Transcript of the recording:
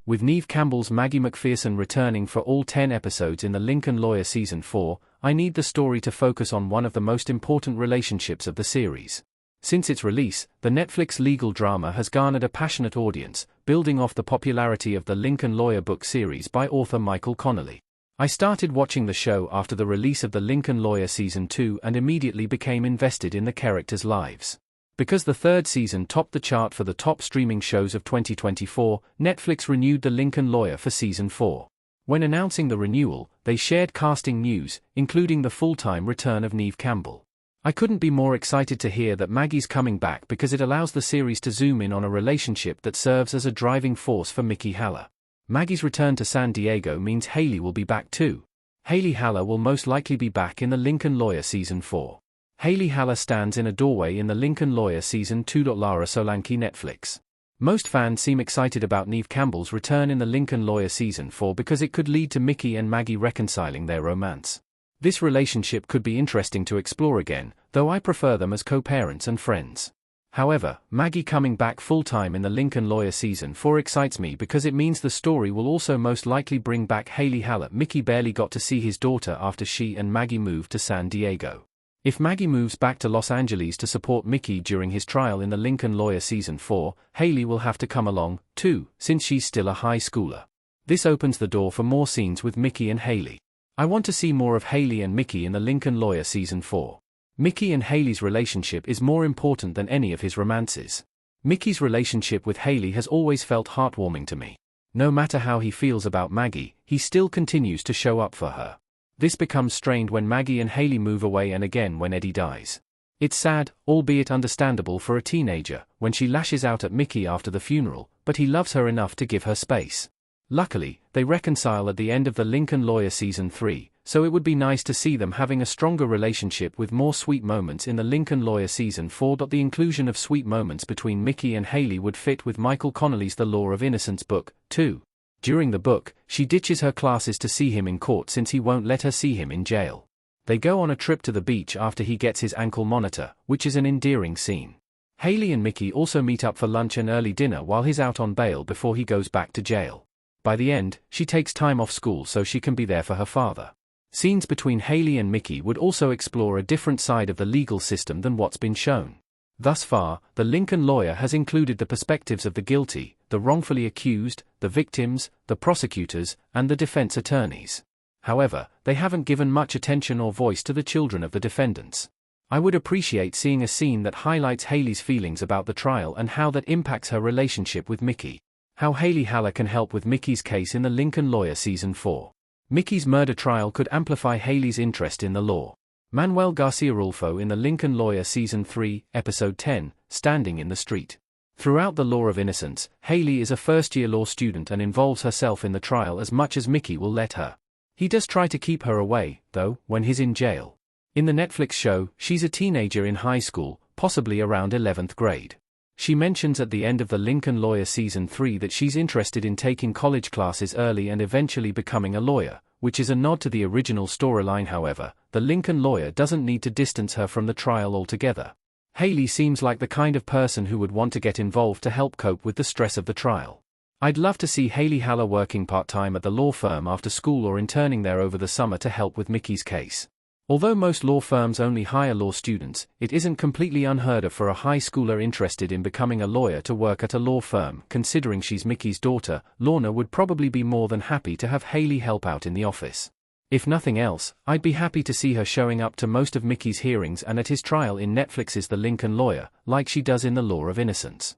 With Neve Campbell's Maggie McPherson returning for all 10 episodes in The Lincoln Lawyer Season 4, I need the story to focus on one of the most important relationships of the series. Since its release, the Netflix legal drama has garnered a passionate audience, building off the popularity of the Lincoln Lawyer book series by author Michael Connelly. I started watching the show after the release of The Lincoln Lawyer Season 2 and immediately became invested in the characters' lives. Because the third season topped the chart for the top streaming shows of 2024, Netflix renewed The Lincoln Lawyer for Season 4. When announcing the renewal, they shared casting news, including the full-time return of Neve Campbell. I couldn't be more excited to hear that Maggie's coming back because it allows the series to zoom in on a relationship that serves as a driving force for Mickey Haller. Maggie's return to San Diego means Haley will be back too. Haley Haller will most likely be back in The Lincoln Lawyer Season 4. Haley Haller stands in a doorway in The Lincoln Lawyer Season 2. Lara Solanke Netflix. Most fans seem excited about Neve Campbell's return in The Lincoln Lawyer Season 4 because it could lead to Mickey and Maggie reconciling their romance. This relationship could be interesting to explore again, though I prefer them as co-parents and friends. However, Maggie coming back full-time in The Lincoln Lawyer Season 4 excites me because it means the story will also most likely bring back Haley Haller. Mickey barely got to see his daughter after she and Maggie moved to San Diego. If Maggie moves back to Los Angeles to support Mickey during his trial in The Lincoln Lawyer Season 4, Haley will have to come along, too, since she's still a high schooler. This opens the door for more scenes with Mickey and Haley. I want to see more of Haley and Mickey in The Lincoln Lawyer Season 4. Mickey and Haley's relationship is more important than any of his romances. Mickey's relationship with Haley has always felt heartwarming to me. No matter how he feels about Maggie, he still continues to show up for her. This becomes strained when Maggie and Haley move away and again when Eddie dies. It's sad, albeit understandable for a teenager, when she lashes out at Mickey after the funeral, but he loves her enough to give her space. Luckily, they reconcile at the end of The Lincoln Lawyer Season 3, so it would be nice to see them having a stronger relationship with more sweet moments in The Lincoln Lawyer Season 4. The inclusion of sweet moments between Mickey and Haley would fit with Michael Connelly's The Law of Innocence book, too. During the book, she ditches her classes to see him in court since he won't let her see him in jail. They go on a trip to the beach after he gets his ankle monitor, which is an endearing scene. Haley and Mickey also meet up for lunch and early dinner while he's out on bail before he goes back to jail. By the end, she takes time off school so she can be there for her father. Scenes between Haley and Mickey would also explore a different side of the legal system than what's been shown. Thus far, The Lincoln Lawyer has included the perspectives of the guilty, the wrongfully accused, the victims, the prosecutors, and the defense attorneys. However, they haven't given much attention or voice to the children of the defendants. I would appreciate seeing a scene that highlights Haley's feelings about the trial and how that impacts her relationship with Mickey. How Haley Haller can help with Mickey's case in The Lincoln Lawyer Season 4. Mickey's murder trial could amplify Haley's interest in the law. Manuel Garcia Rulfo in The Lincoln Lawyer Season 3, Episode 10, Standing in the Street. Throughout The Law of Innocence, Haley is a first-year law student and involves herself in the trial as much as Mickey will let her. He does try to keep her away, though, when he's in jail. In the Netflix show, she's a teenager in high school, possibly around 11th grade. She mentions at the end of The Lincoln Lawyer Season 3 that she's interested in taking college classes early and eventually becoming a lawyer, which is a nod to the original storyline. However, The Lincoln Lawyer doesn't need to distance her from the trial altogether. Haley seems like the kind of person who would want to get involved to help cope with the stress of the trial. I'd love to see Haley Haller working part-time at the law firm after school or interning there over the summer to help with Mickey's case. Although most law firms only hire law students, it isn't completely unheard of for a high schooler interested in becoming a lawyer to work at a law firm. Considering she's Mickey's daughter, Lorna would probably be more than happy to have Haley help out in the office. If nothing else, I'd be happy to see her showing up to most of Mickey's hearings and at his trial in Netflix's The Lincoln Lawyer, like she does in The Law of Innocence.